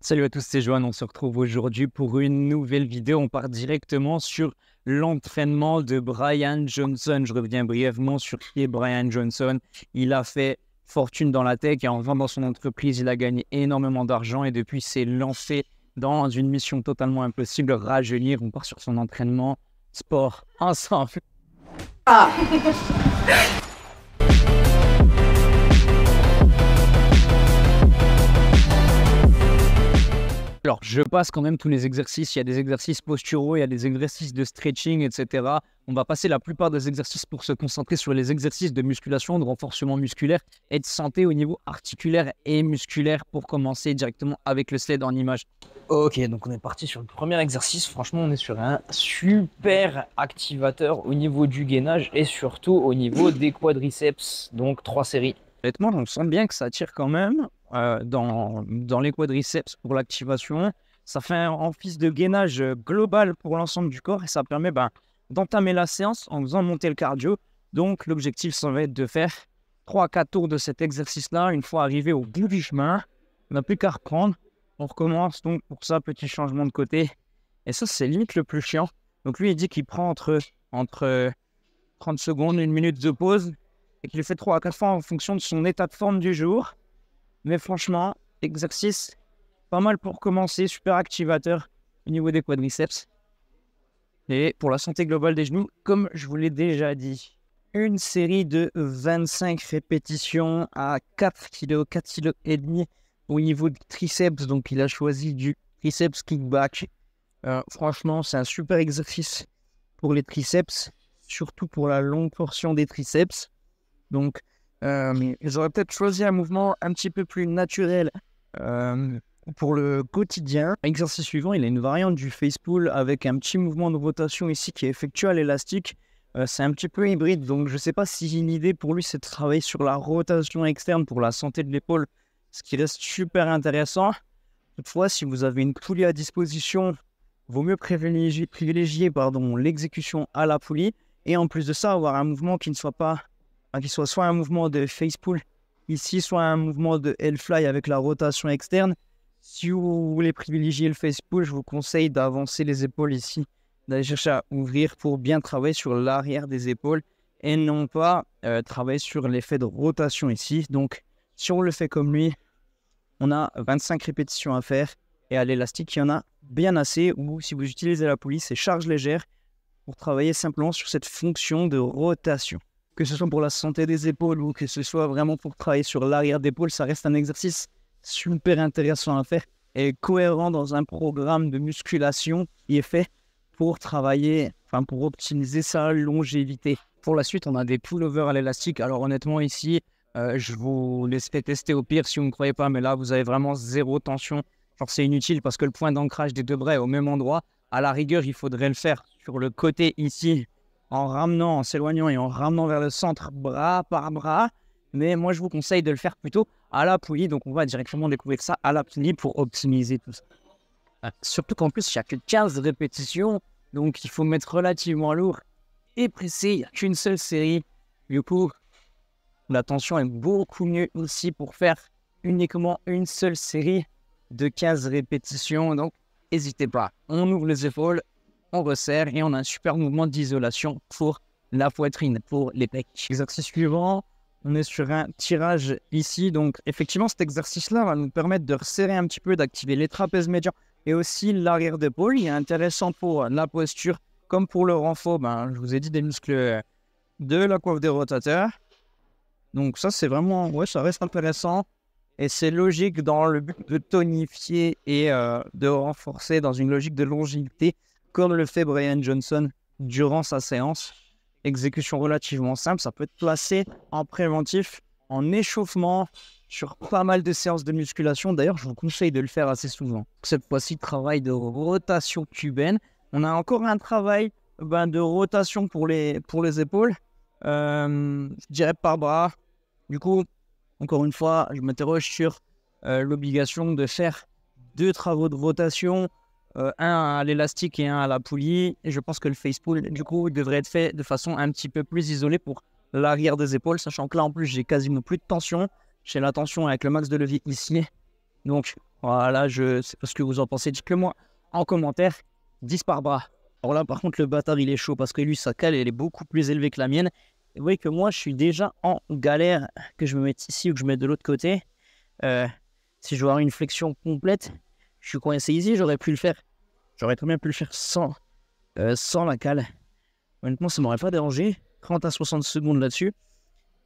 Salut à tous, c'est Johan. On se retrouve aujourd'hui pour une nouvelle vidéo. On part directement sur l'entraînement de Brian Johnson. Je reviens brièvement sur qui est Brian Johnson. Il a fait fortune dans la tech et en vendant son entreprise, il a gagné énormément d'argent et depuis s'est lancé dans une mission totalement impossible, rajeunir. On part sur son entraînement sport ensemble. Alors, je passe quand même tous les exercices. Il y a des exercices posturaux, il y a des exercices de stretching, etc. On va passer la plupart des exercices pour se concentrer sur les exercices de musculation, de renforcement musculaire et de santé au niveau articulaire et musculaire pour commencer directement avec le sled en image. Ok, donc on est parti sur le premier exercice. Franchement, on est sur un super activateur au niveau du gainage et surtout au niveau des quadriceps. Donc 3 séries. Honnêtement, on sent bien que ça tire quand même dans les quadriceps pour l'activation. Ça fait un office de gainage global pour l'ensemble du corps et ça permet d'entamer la séance en faisant monter le cardio. Donc, l'objectif, ça va être de faire 3 à 4 tours de cet exercice-là. Une fois arrivé au bout du chemin, on n'a plus qu'à reprendre. On recommence donc pour ça, petit changement de côté. Et ça, c'est limite le plus chiant. Donc, lui, il dit qu'il prend entre 30 secondes, 1 minute de pause et qu'il le fait 3 à 4 fois en fonction de son état de forme du jour. Mais franchement, exercice pas mal pour commencer, super activateur au niveau des quadriceps. Et pour la santé globale des genoux, comme je vous l'ai déjà dit, une série de 25 répétitions à 4 kg, 4 kg et demi au niveau du triceps. Donc il a choisi du triceps kickback. Franchement, c'est un super exercice pour les triceps, surtout pour la longue portion des triceps. Donc, j'aurais peut-être choisi un mouvement un petit peu plus naturel pour le quotidien. Exercice suivant, il a une variante du face pull avec un petit mouvement de rotation ici qui est effectué à l'élastique. C'est un petit peu hybride, donc je ne sais pas si l'idée pour lui c'est de travailler sur la rotation externe pour la santé de l'épaule, ce qui reste super intéressant. Toutefois, si vous avez une poulie à disposition, vaut mieux privilégier l'exécution à la poulie et en plus de ça, avoir un mouvement qui ne soit pas qu'il soit soit un mouvement de face pull ici, soit un mouvement de L-fly avec la rotation externe. Si vous voulez privilégier le face pull, je vous conseille d'avancer les épaules ici, d'aller chercher à ouvrir pour bien travailler sur l'arrière des épaules et non pas travailler sur l'effet de rotation ici. Donc, si on le fait comme lui, on a 25 répétitions à faire et à l'élastique, il y en a bien assez. Ou si vous utilisez la poulie, c'est charge légère pour travailler simplement sur cette fonction de rotation. Que ce soit pour la santé des épaules ou que ce soit vraiment pour travailler sur l'arrière d'épaule, ça reste un exercice super intéressant à faire et cohérent dans un programme de musculation qui est fait pour travailler, pour optimiser sa longévité. Pour la suite, on a des pullovers à l'élastique. Alors honnêtement ici, je vous laisse tester au pire si vous ne croyez pas, mais là vous avez vraiment zéro tension. Genre c'est inutile parce que le point d'ancrage des deux bras est au même endroit. À la rigueur, il faudrait le faire sur le côté ici, en ramenant, en s'éloignant et en ramenant vers le centre bras par bras. Mais moi, je vous conseille de le faire plutôt à la poulie. Donc, on va directement découvrir ça à la poulie pour optimiser tout ça. Surtout qu'en plus, il n'y a que 15 répétitions. Donc, il faut mettre relativement lourd et pressé. Il n'y a qu'une seule série. Du coup, la tension est beaucoup mieux aussi pour faire uniquement une seule série de 15 répétitions. Donc, n'hésitez pas. On ouvre les épaules. On resserre et on a un super mouvement d'isolation pour la poitrine, pour les pecs. Exercice suivant, on est sur un tirage ici. Donc, effectivement, cet exercice-là va nous permettre de resserrer un petit peu, d'activer les trapèzes médians et aussi l'arrière d'épaule. Il est intéressant pour la posture comme pour le renfort. Je vous ai dit des muscles de la coiffe des rotateurs. Donc, ça, c'est vraiment, ça reste intéressant. Et c'est logique dans le but de tonifier et de renforcer dans une logique de longévité, comme le fait Brian Johnson durant sa séance. Exécution relativement simple, ça peut être placé en préventif, en échauffement, sur pas mal de séances de musculation. D'ailleurs, je vous conseille de le faire assez souvent. Cette fois-ci, travail de rotation cubaine. On a encore un travail de rotation pour les épaules. Je dirais par bras. Du coup, encore une fois, je m'interroge sur l'obligation de faire 2 travaux de rotation, un à l'élastique et un à la poulie. Et je pense que le face pull, du coup, devrait être fait de façon un petit peu plus isolée pour l'arrière des épaules, sachant que là, en plus, j'ai quasiment plus de tension. J'ai la tension avec le max de levier ici. Donc, Voilà, je sais pas ce que vous en pensez. Dites-le moi en commentaire. 10 par bras. Alors là, par contre, le bâtard, il est chaud parce que lui, sa cale, elle est beaucoup plus élevée que la mienne. Et vous voyez que moi, je suis déjà en galère, que je me mette ici ou que je me mette de l'autre côté. Si je veux avoir une flexion complète, je suis coincé ici, j'aurais pu le faire. J'aurais très bien pu le faire sans la cale. Honnêtement, ça m'aurait pas dérangé. 30 à 60 secondes là-dessus.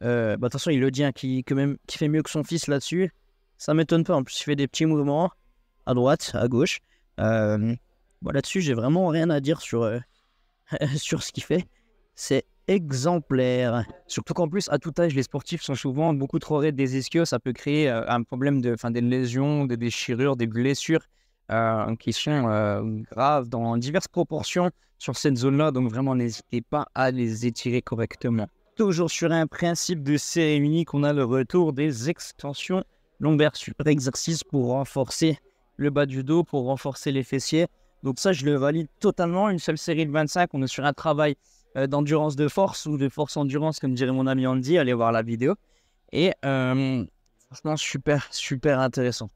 De toute façon, il le dit, hein, qui fait mieux que son fils là-dessus. Ça m'étonne pas. En plus, il fait des petits mouvements à droite, à gauche. Là-dessus, j'ai vraiment rien à dire sur ce qu'il fait. C'est exemplaire. Surtout qu'en plus, à tout âge, les sportifs sont souvent beaucoup trop raides des ischios. Ça peut créer un problème des lésions, des déchirures, des blessures qui sont graves dans diverses proportions sur cette zone-là. Donc vraiment, n'hésitez pas à les étirer correctement. Toujours sur un principe de série unique, on a le retour des extensions lombaires. Super exercice pour renforcer le bas du dos, pour renforcer les fessiers. Donc ça, je le valide totalement. Une seule série de 25, on est sur un travail d'endurance de force ou de force-endurance, comme dirait mon ami Andy. Allez voir la vidéo. Et franchement, super, super intéressant.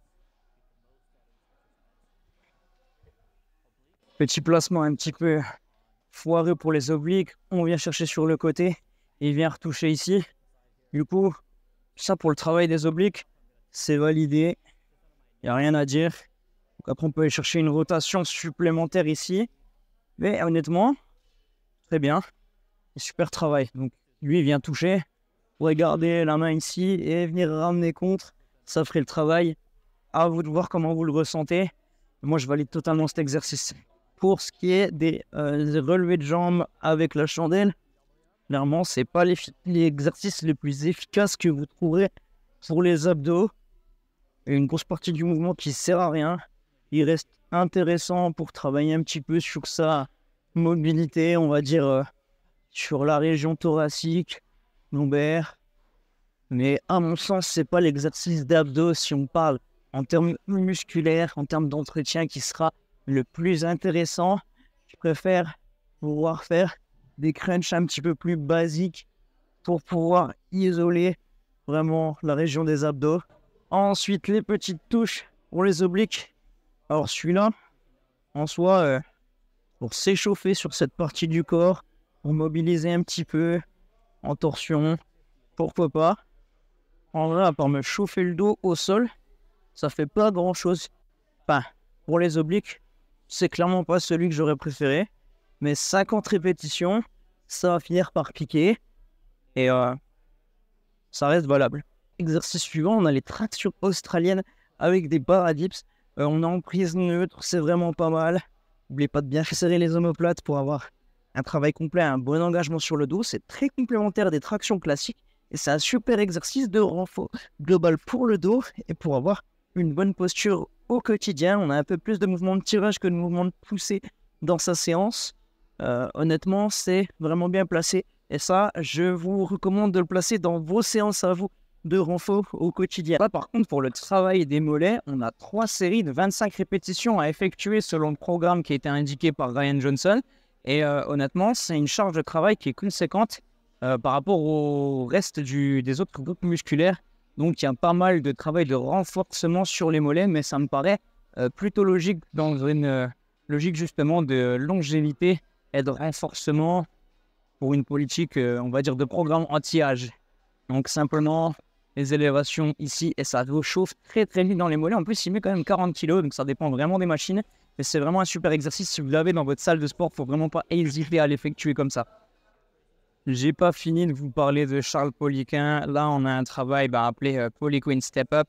Petit placement un petit peu foireux pour les obliques. On vient chercher sur le côté. Il vient retoucher ici. Du coup, ça pour le travail des obliques, c'est validé. Il n'y a rien à dire. Donc après, on peut aller chercher une rotation supplémentaire ici. Mais honnêtement, très bien. Super travail. Donc lui, il vient toucher. Vous pourrez garder la main ici et venir ramener contre. Ça ferait le travail. À vous de voir comment vous le ressentez. Moi, je valide totalement cet exercice. Pour ce qui est des relevés de jambes avec la chandelle, clairement, ce n'est pas l'exercice le plus efficace que vous trouverez pour les abdos. Et une grosse partie du mouvement qui ne sert à rien. Il reste intéressant pour travailler un petit peu sur sa mobilité, on va dire, sur la région thoracique, lombaire. Mais à mon sens, ce n'est pas l'exercice d'abdos si on parle en termes musculaires, en termes d'entretien qui sera le plus intéressant. Je préfère pouvoir faire des crunchs un petit peu plus basiques pour pouvoir isoler vraiment la région des abdos. Ensuite, les petites touches pour les obliques. Alors celui-là, en soi, pour s'échauffer sur cette partie du corps, pour mobiliser un petit peu en torsion, pourquoi pas. En vrai, à part me chauffer le dos au sol, ça fait pas grand-chose. Enfin, pour les obliques, c'est clairement pas celui que j'aurais préféré. Mais 50 répétitions, ça va finir par piquer. Et ça reste valable. Exercice suivant, on a les tractions australiennes avec des paradips. On est en prise neutre, c'est vraiment pas mal. N'oubliez pas de bien serrer les omoplates pour avoir un travail complet, un bon engagement sur le dos. C'est très complémentaire des tractions classiques. Et c'est un super exercice de renfort global pour le dos et pour avoir une bonne posture au quotidien. On a un peu plus de mouvements de tirage que de mouvements de poussée dans sa séance. Honnêtement, c'est vraiment bien placé. Et ça, je vous recommande de le placer dans vos séances à vous de renfort au quotidien. Là, par contre, pour le travail des mollets, on a 3 séries de 25 répétitions à effectuer selon le programme qui a été indiqué par Ryan Johnson. Et honnêtement, c'est une charge de travail qui est conséquente par rapport au reste des autres groupes musculaires. Donc, il y a pas mal de travail de renforcement sur les mollets, mais ça me paraît plutôt logique dans une logique justement de longévité et de renforcement pour une politique, on va dire, de programme anti-âge. Donc, simplement, les élévations ici, et ça chauffe très très vite dans les mollets. En plus, il met quand même 40 kg, donc ça dépend vraiment des machines. Mais c'est vraiment un super exercice. Si vous l'avez dans votre salle de sport, il ne faut vraiment pas hésiter à l'effectuer comme ça. J'ai pas fini de vous parler de Charles Poliquin. Là, on a un travail appelé Poliquin Step Up.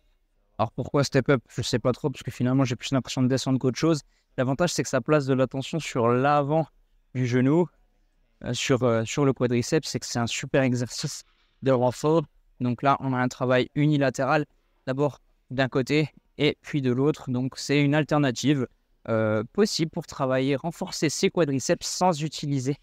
Alors, pourquoi Step Up? Je ne sais pas trop, parce que finalement, j'ai plus l'impression de descendre qu'autre chose. L'avantage, c'est que ça place de la tension sur l'avant du genou, sur le quadriceps. C'est que c'est un super exercice de renfort. Donc là, on a un travail unilatéral, d'abord d'un côté et puis de l'autre. Donc, c'est une alternative possible pour travailler, renforcer ses quadriceps sans utiliser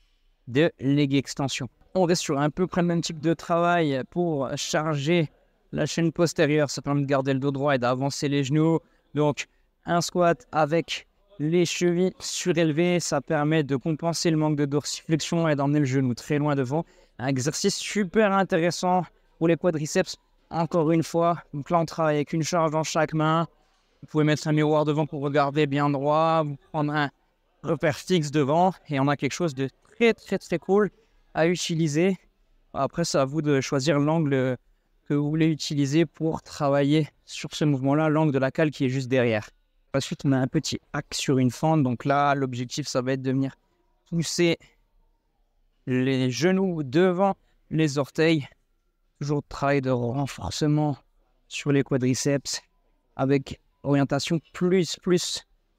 de leg extension. On reste sur à peu près le même type de travail pour charger la chaîne postérieure. Ça permet de garder le dos droit et d'avancer les genoux. Donc, un squat avec les chevilles surélevées, ça permet de compenser le manque de dorsiflexion et d'emmener le genou très loin devant. Un exercice super intéressant pour les quadriceps, encore une fois. Donc là, on travaille avec une charge dans chaque main. Vous pouvez mettre un miroir devant pour regarder bien droit, vous prendre un repère fixe devant et on a quelque chose de très cool à utiliser. Après, c'est à vous de choisir l'angle que vous voulez utiliser pour travailler sur ce mouvement-là, l'angle de la cale qui est juste derrière. Ensuite, on a un petit hack sur une fente. Donc là, l'objectif, ça va être de venir pousser les genoux devant les orteils. Toujours travail de renforcement sur les quadriceps avec orientation plus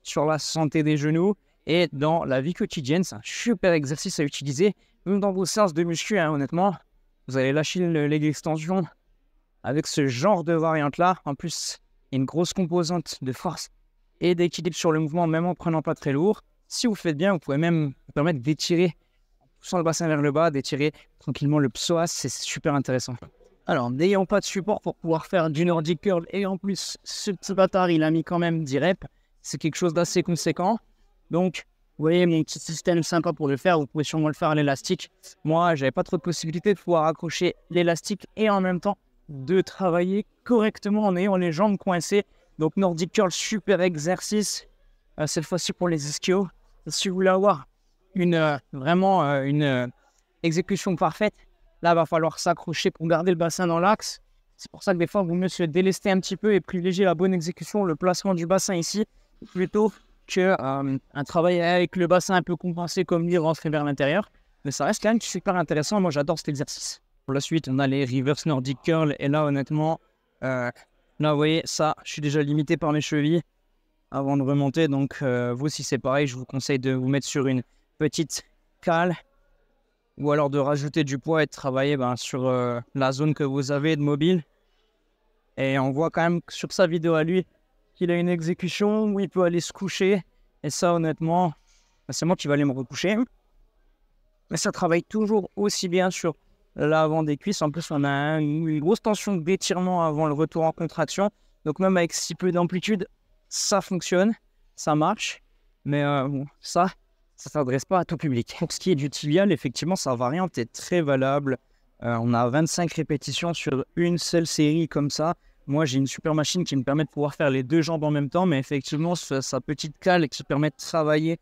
sur la santé des genoux. Et dans la vie quotidienne, c'est un super exercice à utiliser. Même dans vos séances de muscu, hein, honnêtement, vous allez lâcher le leg extension avec ce genre de variante-là. En plus, il y a une grosse composante de force et d'équilibre sur le mouvement, même en prenant pas très lourd. Si vous faites bien, vous pouvez même vous permettre d'étirer, en poussant le bassin vers le bas, d'étirer tranquillement le psoas. C'est super intéressant. Alors, n'ayant pas de support pour pouvoir faire du Nordic Curl, et en plus, ce petit bâtard, il a mis quand même 10 reps. C'est quelque chose d'assez conséquent. Donc, vous voyez, mon petit système sympa pour le faire. Vous pouvez sûrement le faire à l'élastique. Moi, j'avais pas trop de possibilités de pouvoir accrocher l'élastique et en même temps de travailler correctement en ayant les jambes coincées. Donc, Nordic Curl, super exercice. Cette fois-ci pour les ischios. Si vous voulez avoir vraiment une exécution parfaite, là, il va falloir s'accrocher pour garder le bassin dans l'axe. C'est pour ça que des fois, il vaut mieux se délester un petit peu et privilégier la bonne exécution, le placement du bassin ici, plutôt qu'un travail avec le bassin un peu compensé comme lui rentrer vers l'intérieur. Mais ça reste quand même super intéressant. Moi, j'adore cet exercice. Pour la suite, on a les reverse Nordic Curl. Et là, honnêtement, là, vous voyez, ça, je suis déjà limité par mes chevilles avant de remonter. Donc, vous, si c'est pareil, je vous conseille de vous mettre sur une petite cale ou alors de rajouter du poids et de travailler sur la zone que vous avez de mobile. Et on voit quand même sur sa vidéo à lui qu'il a une exécution où il peut aller se coucher. Et ça, honnêtement, c'est moi qui vais aller me recoucher. Mais ça travaille toujours aussi bien sur l'avant des cuisses. En plus, on a une grosse tension d'étirement avant le retour en contraction. Donc même avec si peu d'amplitude, ça fonctionne, ça marche. Mais bon, ça ne s'adresse pas à tout public. Pour ce qui est du tibial, effectivement, sa variante est très valable. On a 25 répétitions sur une seule série comme ça. Moi, j'ai une super machine qui me permet de pouvoir faire les deux jambes en même temps, mais effectivement, sa petite cale qui se permet de travailler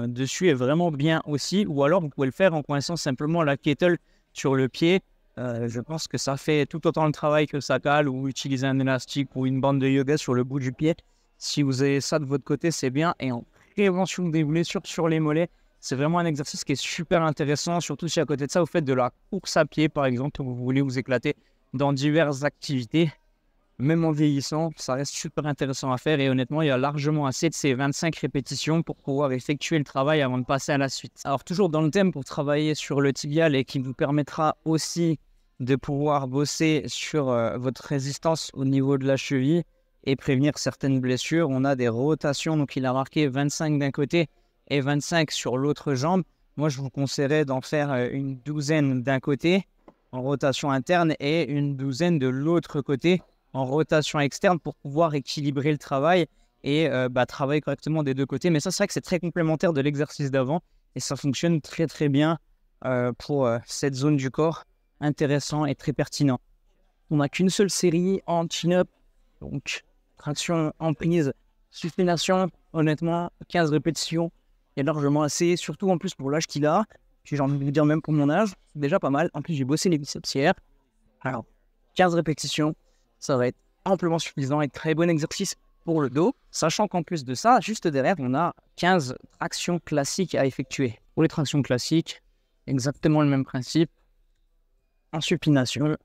dessus est vraiment bien aussi. Ou alors, vous pouvez le faire en coinçant simplement la kettle sur le pied. Je pense que ça fait tout autant le travail que sa cale, ou utiliser un élastique ou une bande de yoga sur le bout du pied. Si vous avez ça de votre côté, c'est bien. Et en prévention des blessures sur les mollets, c'est vraiment un exercice qui est super intéressant, surtout si à côté de ça, vous faites de la course à pied, par exemple, ou vous voulez vous éclater dans diverses activités. Même en vieillissant, ça reste super intéressant à faire et honnêtement, il y a largement assez de ces 25 répétitions pour pouvoir effectuer le travail avant de passer à la suite. Alors toujours dans le thème pour travailler sur le tibial et qui vous permettra aussi de pouvoir bosser sur votre résistance au niveau de la cheville et prévenir certaines blessures, on a des rotations, donc il a marqué 25 d'un côté et 25 sur l'autre jambe. Moi, je vous conseillerais d'en faire une douzaine d'un côté en rotation interne et une douzaine de l'autre côté en rotation externe pour pouvoir équilibrer le travail et travailler correctement des deux côtés. Mais ça, c'est vrai que c'est très complémentaire de l'exercice d'avant et ça fonctionne très bien pour cette zone du corps, intéressant et très pertinent. On n'a qu'une seule série en chin-up, donc traction en prise, supination, honnêtement, 15 répétitions, il y a largement assez, surtout en plus pour l'âge qu'il a, puis j'ai envie de vous dire même pour mon âge, c'est déjà pas mal. En plus, j'ai bossé les biceps hier, alors 15 répétitions, ça va être amplement suffisant et très bon exercice pour le dos, sachant qu'en plus de ça, juste derrière, on a 15 tractions classiques à effectuer. Pour les tractions classiques, exactement le même principe, en supination,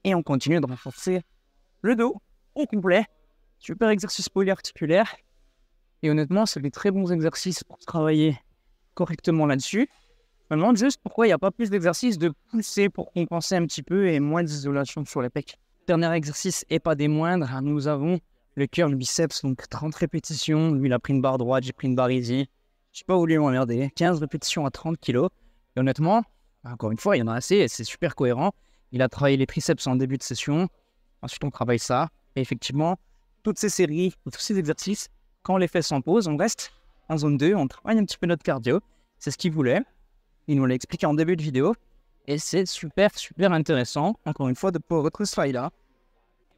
et on continue de renforcer le dos au complet. Super exercice polyarticulaire, et honnêtement, c'est des très bons exercices pour travailler correctement là-dessus. Je me demande juste pourquoi il n'y a pas plus d'exercices de pousser pour compenser un petit peu et moins d'isolation sur les pecs. Dernier exercice et pas des moindres, nous avons le curl biceps, donc 30 répétitions. Lui, il a pris une barre droite, j'ai pris une barre easy. Je n'ai pas voulu m'emmerder. 15 répétitions à 30 kg. Et honnêtement, encore une fois, il y en a assez et c'est super cohérent. Il a travaillé les triceps en début de session. Ensuite, on travaille ça. Et effectivement, toutes ces séries, tous ces exercices, quand on les fait sans pause, on reste en zone 2, on travaille un petit peu notre cardio. C'est ce qu'il voulait. Il nous l'a expliqué en début de vidéo. Et c'est super intéressant, encore une fois, de pouvoir retrouver ce file-là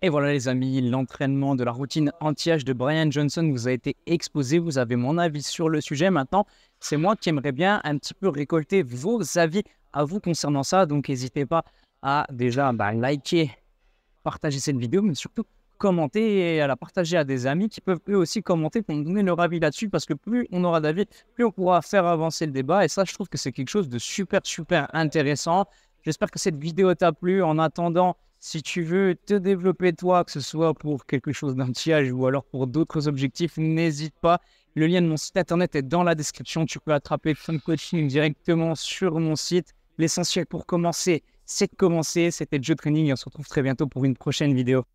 Et voilà les amis, l'entraînement de la routine anti-âge de Brian Johnson vous a été exposé. Vous avez mon avis sur le sujet. Maintenant, c'est moi qui aimerais bien un petit peu récolter vos avis à vous concernant ça. Donc, n'hésitez pas à déjà liker, partager cette vidéo, mais surtout commenter et à la partager à des amis qui peuvent eux aussi commenter pour nous donner leur avis là-dessus. Parce que plus on aura d'avis, plus on pourra faire avancer le débat. Et ça, je trouve que c'est quelque chose de super, super intéressant. J'espère que cette vidéo t'a plu. En attendant, si tu veux te développer toi, que ce soit pour quelque chose d'anti-âge ou alors pour d'autres objectifs, n'hésite pas. Le lien de mon site internet est dans la description. Tu peux attraper Fun Coaching directement sur mon site. L'essentiel pour commencer, c'est de commencer. C'était Joe Training et on se retrouve très bientôt pour une prochaine vidéo.